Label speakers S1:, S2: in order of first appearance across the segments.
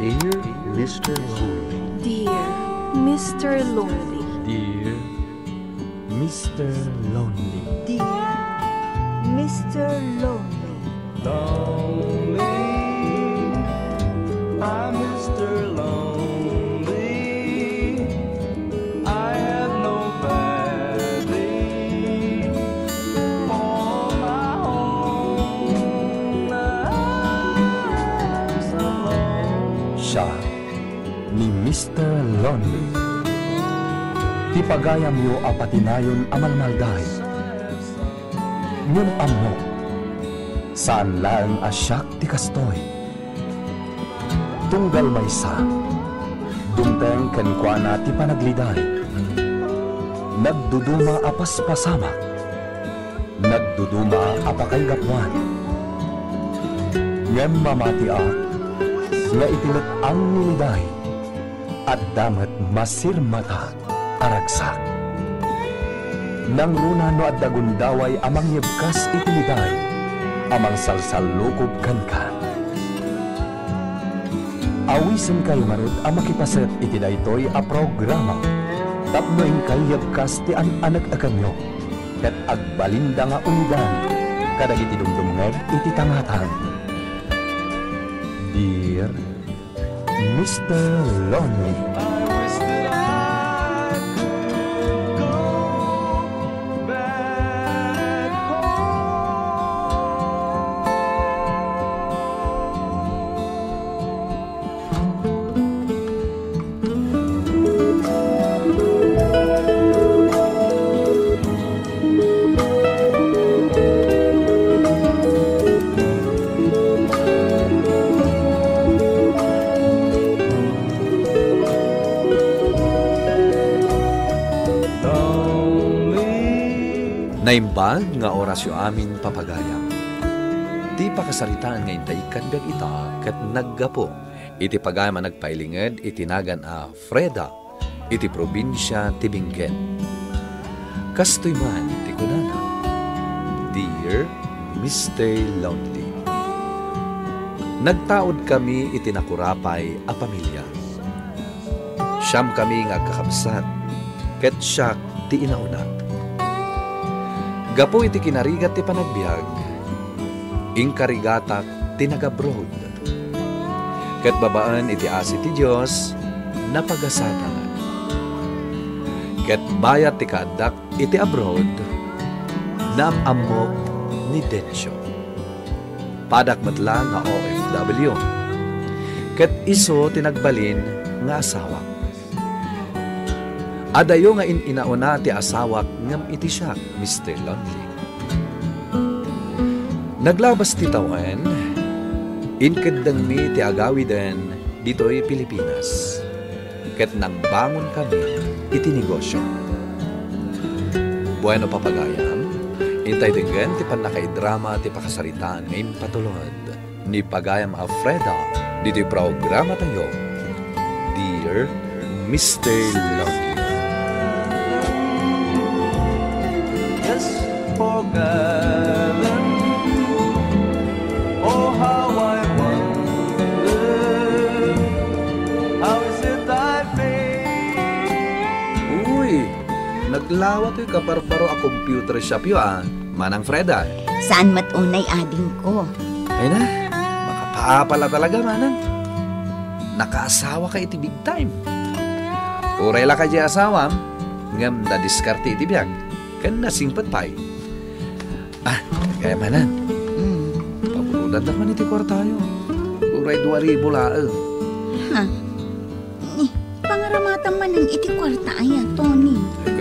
S1: Dear Mr. Lonely.
S2: Dear Mr. Lonely.
S1: Dear Mr. Lonely.
S3: Dear Mr. Lonely.
S4: Lonely, I'm Mr. Lonely. I have nobody on my own. I'm so alone.
S5: Siya ni Mr. Lonely. Ti pagayam yo apatinayon amalmalday. Ngem ammo, saan laeng asyak ti kastoy. Tunggal maysa, dumteng kenkwana ti panagliday. Nagduduma apas pasama, nagduduma apakay gapwan. Ngem mamatiak, nga itinet ang niliday, at damat masirmata aragsak. Nang runa no at dagundaway amang yebkas itiniday, amang salsalukob kanka. Awisen kayo marut ang makipaset iti daytoy a programa. Tapnoing kayo yebkas ti anak akanyo, ket agbalinda nga unidan, kadag iti dumdumngeg iti tangatan. Dear Mr. Lonely.
S4: I wish that I could go back
S6: Naimbag nga orasyo amin papagayam. Ti pakasaritaan nga intay kanbag ita kat naggapo. Iti pagayam nagpailinged itinagan a Freda, iti probinsya ti Benguet. Kastoy man ti kunana. Dear Mr. Lonely. Nagtaod kami iti nakurapay a pamilya. Siyam kami nga kakabsat, ket siyak ti inauna. Gapo iti kinarigat ti panagbiag, ingkarigatak ti nag-abroad. Ket babaan iti asi ti Diyos, napagasatangan. Ket bayat ti kaadak iti abroad, naamamok ni Densyo. Padak matla nga OFW. Ket iso tinagbalin nga asawa. Adayo nga inauna ti asawak ngam iti siya, Mr. Lonely. Naglabas ti tawan, inkadang mi ti agawiden dito'y Pilipinas. Ket nang bangon kami iti negosyo. Bueno papagayam, intay dinggan ti panakaidrama ti pakasaritaan ngayon patulod. Ni Pagayam Alfreda, dito'y programa tayo, Dear Mr. Lonely.
S4: Forgotten. Oh, how I wonder, how is it I feel?
S6: Uy, naglawat yung kaparbaro a computer shop yun Manang Freda.
S3: Saan matunay ading ko?
S6: Ay na, makapaapala talaga manang. Nakaasawa ka iti big time. Urela ka di asawam, ngam na diskarte iti biyag, kan nasingpat pa'y. Kaya manan, paburudan naman iti kwartayo. Uray 2,000 laang.
S3: Ha? Pangaramatan man ng iti kwarta ay Tony.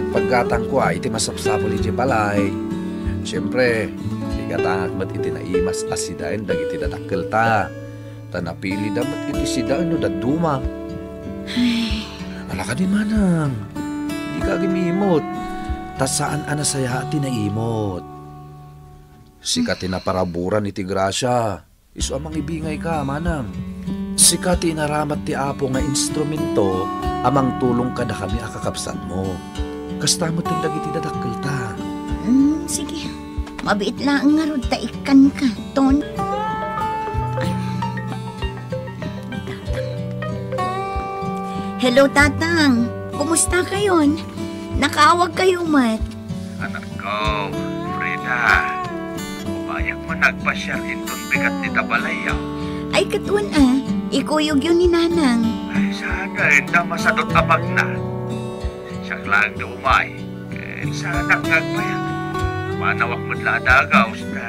S6: Pagkatang ko iti masapsapol iti balay. Siyempre, di katangak mat iti naimas asidain dag iti dadakkel ta. Tanapili dapat iti sidaan no daduma. Alaka din manang, di ka gimimot. Tasaan anasaya ati naimot. Sikati na paraburan iti grasya. Isu amang ibingay ka, manang. Sikati naramat ti apo nga instrumento, amang tulong ka na kami akakapsan mo. Kastamot ang dagiti dadakkel ta.
S3: Sige, mabiit lang nga rod taikan ka, Ton. Hello, Tatang. Kumusta kayon? Nakaawag kayo, Mat.
S7: Anak ko, Freda. Umayag mo nagpasyar intong bigat ni Tabalaya.
S3: Ay, katun ikuyog yun ni Nanang.
S7: Ay, sana hindi masadot abag na. Siya lang na umay. Kaya sana ngagpayan. Manawak mo't ladagaw na.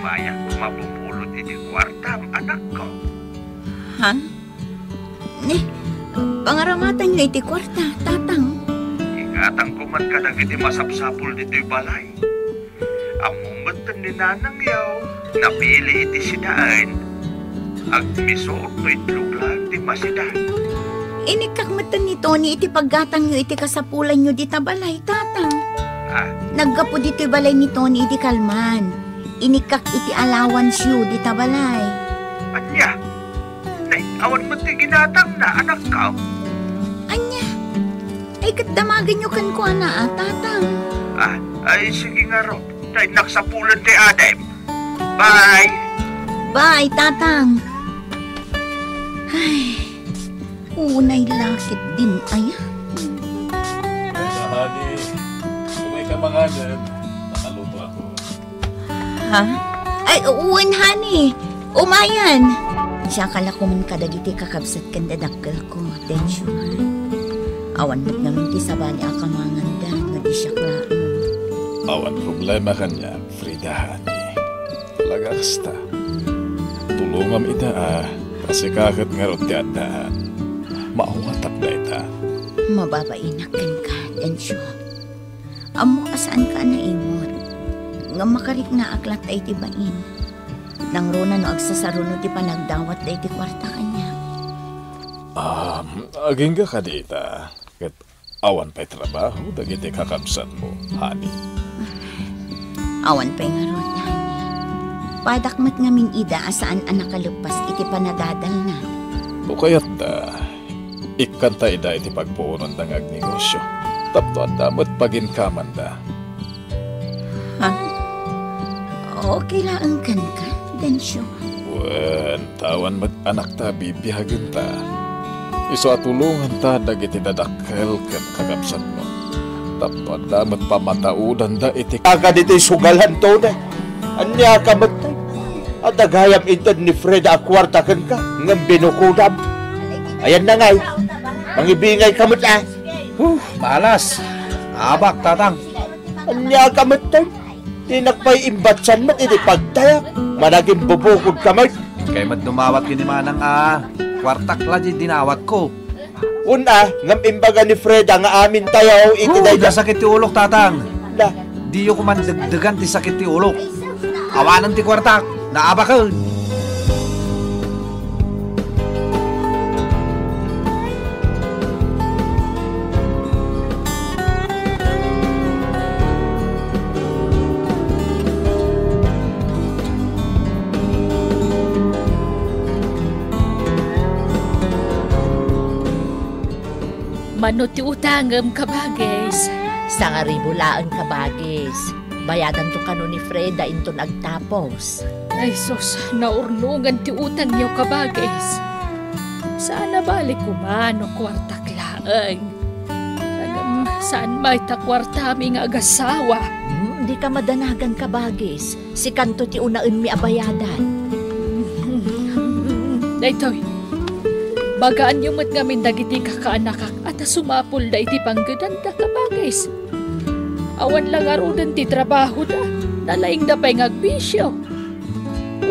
S7: Umayag ko mapupulot iti kwartam, anak ko.
S3: Ha? Pangaramatan nga iti kwarta, Tatang.
S7: Ingatan ko man ka iti masapsapul dito'y balay. Amumatan ni Nanang yaw, napili iti sidaan. Agmisuot mo itlog lang di masidan.
S3: Inikakmatan ni Tony iti paggatang nyo iti kasapulan nyo di tabalay, Tatang. Naggapo dito'y balay ni Tony iti kalman. Inikak iti allowance yu di tabalay.
S7: Anya? Nay, awan mo ti ginatang na, anak ka.
S3: Anya? Ay, katdamagan nyo kan ko, Tatang.
S7: Ay, sige nga ro. Tay, naksapulan ti Adam. Bye!
S3: Bye, Tatang. Ay, unay lakit din, ay.
S8: Honey, kung may kamanganan, nakaluto ako.
S3: Ha? Ay, uwan, honey. Umayan. Siya kala ko man kadagiti kakabsat kan dadakkel ko. Then sure. Awan mo't namin ti sabani akamanganda nga di siya klaang.
S8: Awan problema kanya, Frida, honey. Talaga kasta. Tulungam ita kasi kakit nga ron ti andaan. Mauwatak na ita.
S3: Mababainakan ka, then sure. Amo asaan ka na imot. Nga makarik na aklat ay tibain. Nang rona no agsasarunod ti panagdawat day ti kwarta kanya.
S8: Aging ka dita. Kat awan pa'y trabaho, dagiti kakabsat mo, honey.
S3: Awan pa'y nga rot, honey. Padakmat ngamin ida asaan anak kalupas iti panadadal na.
S8: O kaya't ikanta ida iti pagpuunan ng agnegosyo. Tapno ang damot paginkaman da.
S3: Ha? Okay lang kan ka, Densyo.
S8: Wen, tawan mag-anak ta, bibihagan ta. Iso atulungan ta, dagiti dadakkel ken kakabsat mo. Tapno ang damot pamataudan da iti
S9: agad iti sugalan to na. Anya ka matay. At agayam ito ni Fred akwarta kan ka. Ngam binukudam. Ayan na ngay. Mangibingay ka matay.
S6: Malas. Abak, Tatang.
S9: Anya ka matay. Tinagpay imbatsan mat iti pagtayak. Managing bubukod ka mat.
S6: Kay madumawat yun ni Manang kwartak la di dinawat ko.
S9: Una, ngam imbaga ni Fred ang amin tayo iti day
S6: Da sakit ti ulok, Tatang.
S9: da.
S6: Di yo kuman dagdagan ti sakit ti ulok. Awanan ti kwartak. Naaba ka.
S10: Mano ti utangam kabagis.
S11: Sa nga ribulaan kabagis. Bayadan to kano ni Freda into nagtapos.
S10: Ay sus, naurnungan ti utang niyo kabagis. Sana balik kumano kwarta klaang. Saan may takwarta mi nga agasawa?
S11: Di ka madanagan kabagis. Si kanto ti unaan mi abayadan.
S10: Daytoy, bagaan yung mat ngamin dagiti kakaanakak at sumapul da iti panggedanda kabagis. Awan lang arudan ti trabaho da, nalaing da pa'y ngagbisyo.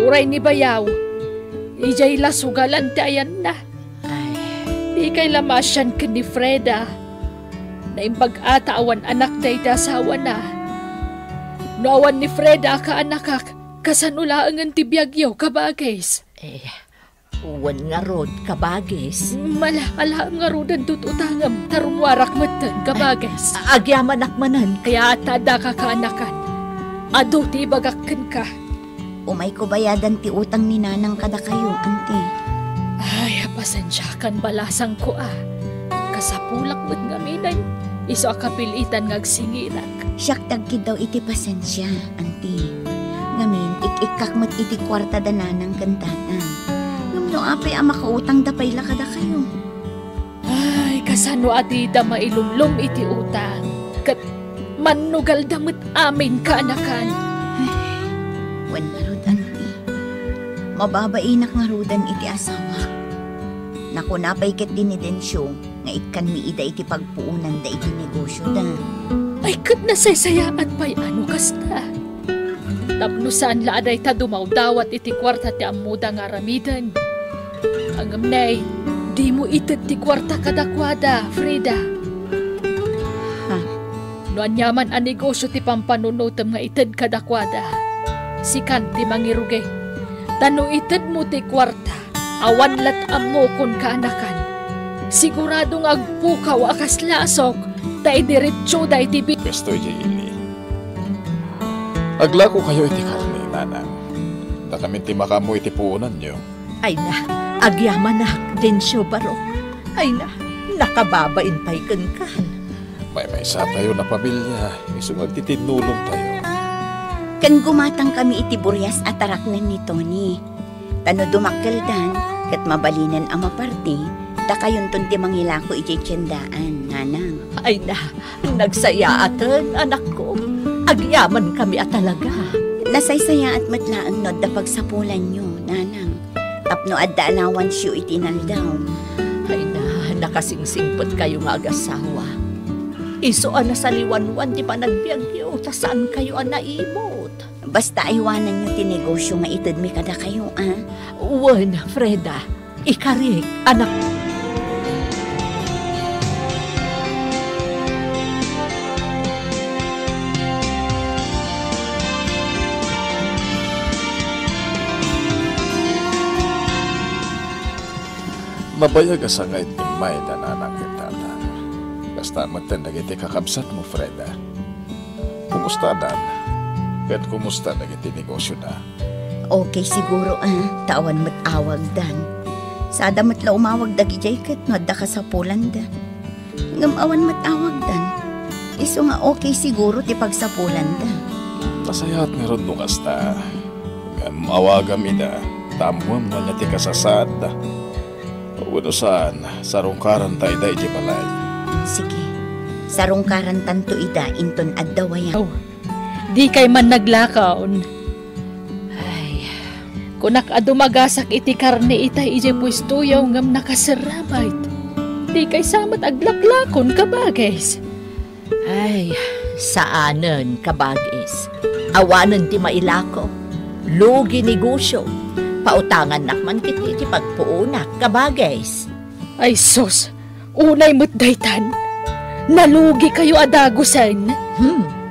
S10: Uray ni bayaw, ijay lasugalan ti ayan na. Di kay lamasyan ka ni Freda, na imbag-ata awan anak da iti asawa na. No awan ni Freda ka anakak, kasanulaangan ti biyagyaw kabagis.
S11: Uwan nga rod, kabagis.
S10: Ala nga rodan tututangam, tarumwarak matan, kabagis.
S11: Agyaman akmanan.
S10: Kaya atada ka kaanakan. Ado ti bagakan ka.
S3: Umay ko bayadan ti utang ni Nanang kada kayo, ante.
S10: Ay, pasensyakan balasang ko Kasapulak mo't ngaminay. Iso akapilitan ngagsingirak.
S3: Siyak tagkid daw iti pasensya, ante. Ngamin, ikikak mo't iti kwarta da Nanang kantatang. No Tapno apay ang makautang dapay lakada kayo.
S10: Ay, kasano adida mailumlom iti utang. Kat manugal damit amin kaanakan.
S3: Wan marudan ti. Mababainak nga rudan iti asawa. Naku napay ket din ni Densyo nga ikan mi ida iti pagpuunan da iti negosyo da.
S10: Ay, kat nasaysayaan pa'y ano kasta. Tapno saan laaday ta dumaw dawat iti kwarta ti amuda nga ramidan. Ang amnay, di mo itad ti kwarta kadakwada, Frida.
S3: Ha?
S10: No anyaman ang negosyo ti pampanunutam nga itad kadakwada. Sikan ti mangirugay. Tano itad mo ti kwarta, awan lat amo kon kaanakan. Siguradong agpukaw akas lasok, tay diretso day ti bit.
S8: Kastoy, Jayli. Agla ko kayo iti karni, nanang. Da kami ti makamu iti puunan nyo.
S11: Ay na, agyaman na, Densyo Baro. Ay na, nakababain pa'y kankan.
S8: May sa tayo na pamilya, isungag ti tinulong tayo.
S3: Kan gumatang kami iti buryas at taraknan ni Tony. Tano dumakkeldan, kat mabalinan ang maparti, da kayon ton ti mangilako iti tiyandaan, nanang.
S11: Ay na, nagsaya atan, anak ko. Agyaman kami at talaga.
S3: Nasaysaya at matlaan no da pagsapulan nyo, nanang. Tapno adda alawan siyo itinaldaw.
S11: Ay na, nakasingsingpot kayo nga agasawa. Isuan na sa liwanwan di pa nagbiagyo, ta saan kayo ang naimot?
S3: Basta iwanan nyo tinegosyo nga itad mi kada kayo, ah?
S11: Uwan, Freda, ikarik, anak.
S8: Mabayag asangay ni May dananang kitatan. Basta magtandag iti kakabsat mo, Freda. Kumusta dan? Kahit kumusta nagiti negosyo na?
S3: Okay siguro, ah. Tawan mo't awag dan. Sada mo't la umawag dagi jacket, no adda ka sa Polanda. Ngamawan mo't awag dan. Iso nga okay siguro ti pagsapulan da.
S8: Tasayat nga ron nung asta. Ngam ida, tamuam nga ti kasasad. Uno saan, sarungkaran tayo da iti balay.
S3: Sige, sarungkaran tanto ida inton addawayan.
S10: Oh, di kay man naglakaon. Ay, kunak adumagasak iti karne itay iti puistuyaw ngam nakasaramay. Di kay samat aglaklakon kabagis.
S11: Ay, saanen kabagis. Awanan ti mailako. Lugi negosyo. Pautangan nakman kiti ti pagpuunak kabagis.
S10: Ay sus, unay mo't daytan. Nalugi kayo adagusan.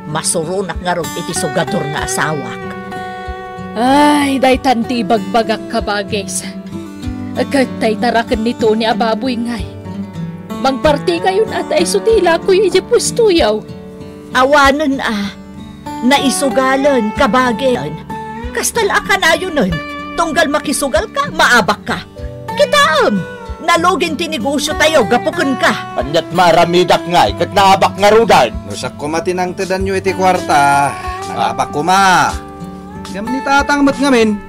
S11: Masurunak nga ron iti sugador na asawak.
S10: Ay, daytan ti bagbagak kabagis. Agkatay tarakan nito ni ababoy ngay. Magparti kayo na at ay sutila ko yung pustuyaw.
S11: Awanan naisugalan kabagyan. Kastal akanayo nun. Tunggal makisugal ka, maabak ka. Kitaam, nalugin tinegosyo tayo, gapukun ka.
S9: Anyat maramidak nga, kat naabak nga rudan.
S6: Nusak kumatinang tedan nyo iti kwarta. Nangabak kuma. Ngam ni tatang mat ngamin.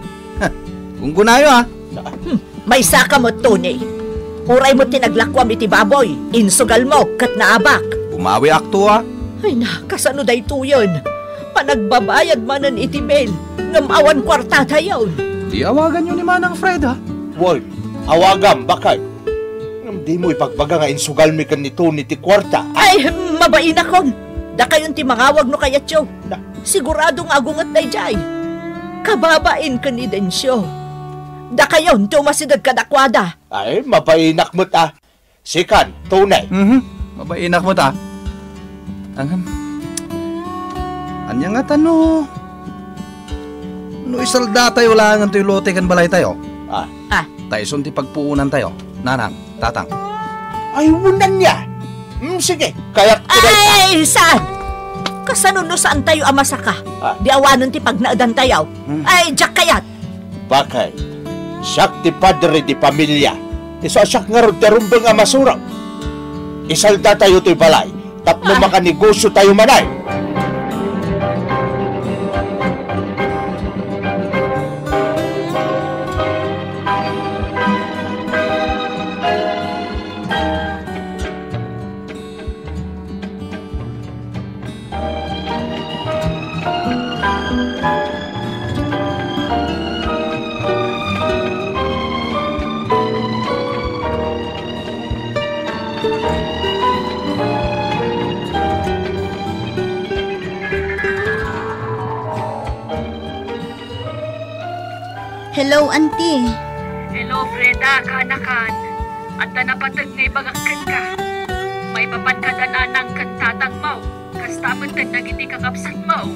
S6: Kung gunayo
S11: May saka mo, Tony. Uray mo tinaglakwam iti baboy. Insugal mo, kat naabak.
S6: Bumawi akto
S11: Ay na, kasano day tuyon. Panagbabayad manan iti mail. Ngamawan kwarta tayo.
S6: Di awagan nyo ni Manang Fred, ha?
S9: Woy, awagam, bakay. Di mo ipagbaga nga insugal mi kan nito ni ti kwarta.
S11: Ay, mabain akon. Da kayon ti mangawag no kayat yo. Siguradong agungat na jay. Kababain ka ni Densyo. Da kayon, tumasidag kadakwada.
S9: Ay, mapainak mo ta. Sikan, tunay.
S6: Mabainak mo ta. Anya nga tano. No isalda tayo lang ang tuyo lote kan balay tayo. Taison ti pagpuunan tayo. Nanang, tatang.
S9: Ay, wunan niya. Sige, kaya't
S11: Ay, saan? Kasano no saan tayo amasaka? Di awanon ti pagnaadan tayo. Ay, jak kayat.
S9: Bakay, siyak ti padre di pamilya. Isasyak nga ron terumbang amasuraw. Isalda tayo to'y balay. Tapno makanegosyo tayo manay.
S3: Hello, auntie.
S10: Hello, Freda, kanakan. At napatag na ibagakan ka. May baban ka dananang kantatang mau. Kastamad ka nagiti kakapsat mau.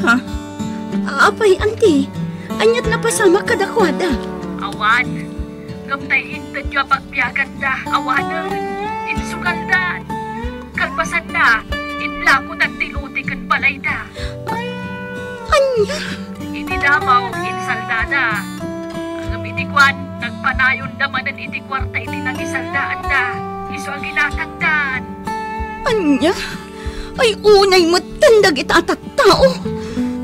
S3: Ha? Apay, auntie. Anyat na pasama kadakwada.
S10: Awan. Gamtay intad yung pagbiyagan da. Awanan. Insukaldan. Kalpasan na. Inlako nagtiluti kan balay da.
S3: Anya?
S10: Inidamaw, insaldada. Ang itikwan, nagpanayon naman ang itikwarta iti nang isaldaan da. Iso ang ginatagdan.
S3: Anya? Ay unay mo tandag itataktao.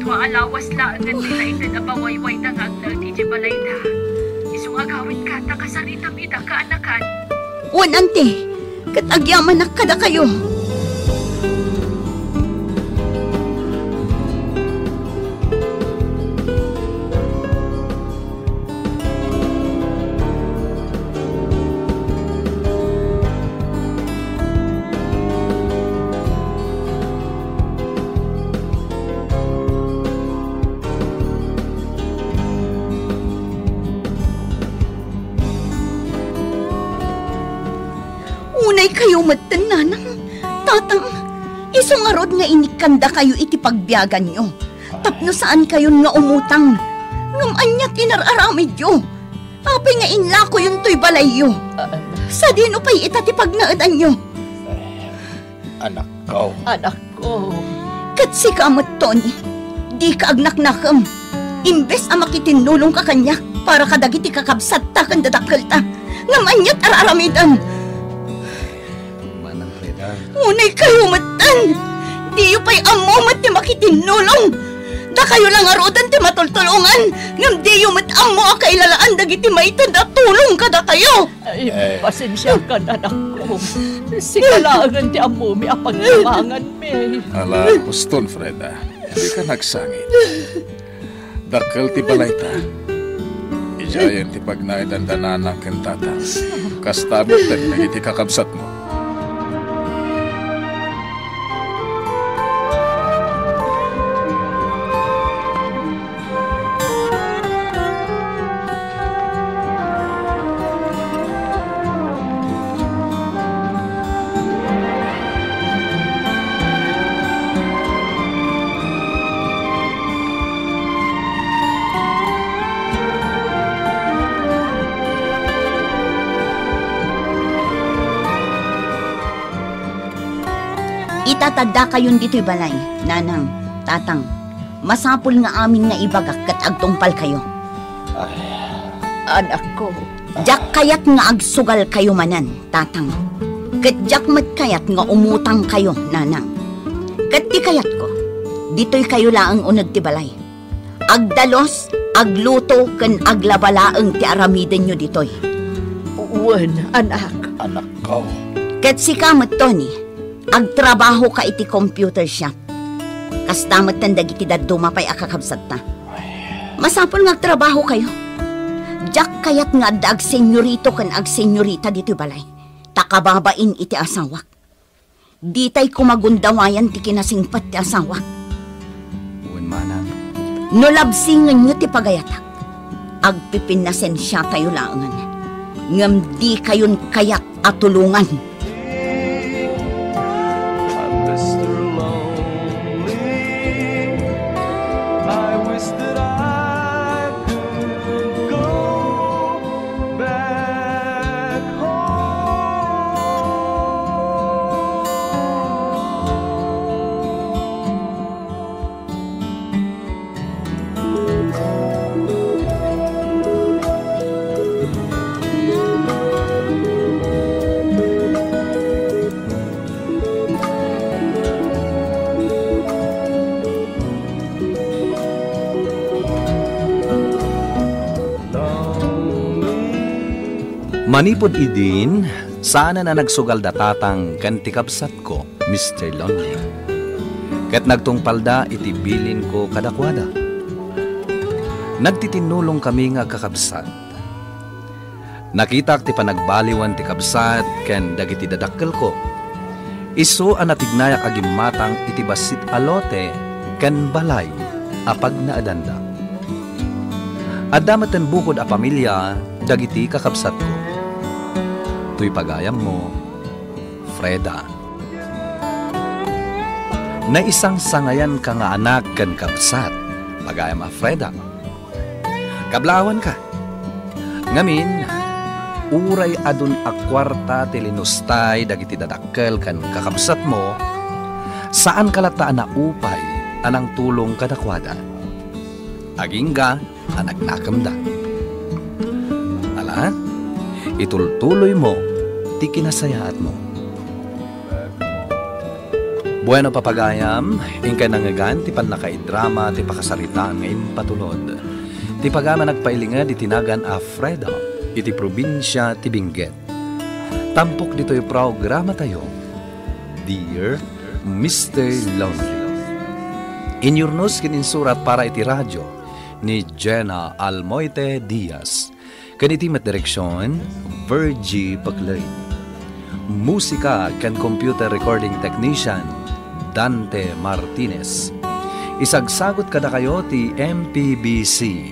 S10: Tumaalawas lang ang nila ito na bawayway na nga ang DJ balay da. Iso nga gawin ka, nakasaritam ita kaanakan.
S3: Wan, ante. Katagyaman na kada kayo. Unay kayo matananang, tatang, isong arod nga inikanda kayo iti pagbiyagan nyo. Tapno saan kayo nga umutang, ngam anya tinararamid yo. Apay nga inlako yung tuy balay yo. Sa dino pa'y itati pagnaadan nyo.
S9: Anak ko.
S11: Anak ko.
S3: Kat si kamot, Tony, di ka agnaknakam. Imbes ang makitinulong ka kanya para kadagiti kakabsat ta kan dadakkel ta. Ngam anyat araramidan. Unay kayo matan! Di yu pa'y amumat ti makitinulong! Da kayo lang arudan ti matultulungan! Ngam di yu mat-amo a kailalaan dagiti maitan da tulong ka da kayo!
S11: Ay, pasensya ka na, anak ko. Sikalangan ti amumi a pagkamangan, me.
S8: Ala, Huston, Freda. Hindi ka nagsangit. Dakkel ti balay ta. Ijayan ti pagnaidan dananang kentata. Kastabot din nagiti kakabsat mo.
S3: Itatanda kayon dito'y balay, nanang, tatang. Masapul nga amin nga ibagak kat agtungpal kayo.
S11: Ay, anak ko.
S3: Jak kayat nga agsugal kayo manan, tatang. Kat jak mat kayat nga umutang kayo, nanang. Kat di kayat ko, dito'y kayo laang unag ti balay. Agdalos, agluto, kan aglabalaang ti aramiden nyo dito'y.
S11: Uwan, anak.
S9: Anak ko.
S3: Kat si kamot, Tony, agtrabaho ka iti computer shop. Kastamat tandag iti daduma pa'y akakabsat ta. Masapol nga agtrabaho kayo. Jak kayat nga ag senyorito kan ag senyorita dito balay. Takababain iti asawak. Ditay kumagundawayan ti kinasingpat ti asawak.
S6: Uwan manang.
S3: No labsingan nyo ti pagayatak. Agpipinasen siya kayo laangan. Ngam di kayon kayak atulungan.
S6: Manipod idin, sana na nagsugal datatang kantikabsat ko, Mr. Lonely. Kat nagtungpalda itibilin ko kadakwada. Nagtitinulong kami nga kakabsat. Nakita ti panagbaliwan ti kabsat ken dagiti dadakkel ko. Iso ang natignayak agimatang iti basit alote ken balay apag naadanda. At damatan bukod a pamilya, dagiti kakabsat ko. Tuy pagayam mo, Freda. Na isang sangayan ka nga anak kan kabsat, pagayam a Freda. Kablawan ka. Ngamin, uray adun akwarta tilinustay dagiti dadakkel kan kakabsat mo, saan kalataan na upay anang tulong kadakwada. Agingga, anak nakamda. Ala, itultuloy mo, ti kinasayaat mo. Bueno papagayam, ingkay nangagan, ti panakaidrama, ti pakasaritaan ngayon patulod. Ti pagama nagpailingad, itinagan a Freda, iti probinsya ti Benguet. Tampok dito'y programa tayo, Dear Mr. Lonely. Inyurnos kininsurat para iti radyo, ni Jenna Almoite Diaz. Kaniti mat direksyon, Virgie Paclay. Musika kan computer recording technician, Dante Martinez. Isagsagot kada kayo ti MPBC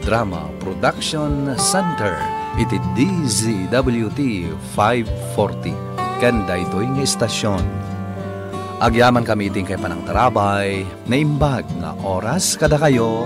S6: Drama Production Center iti DZWT 540 kan daytoy nga istasyon. Agyaman kami iting kay panang tarabay na imbag nga oras kada kayo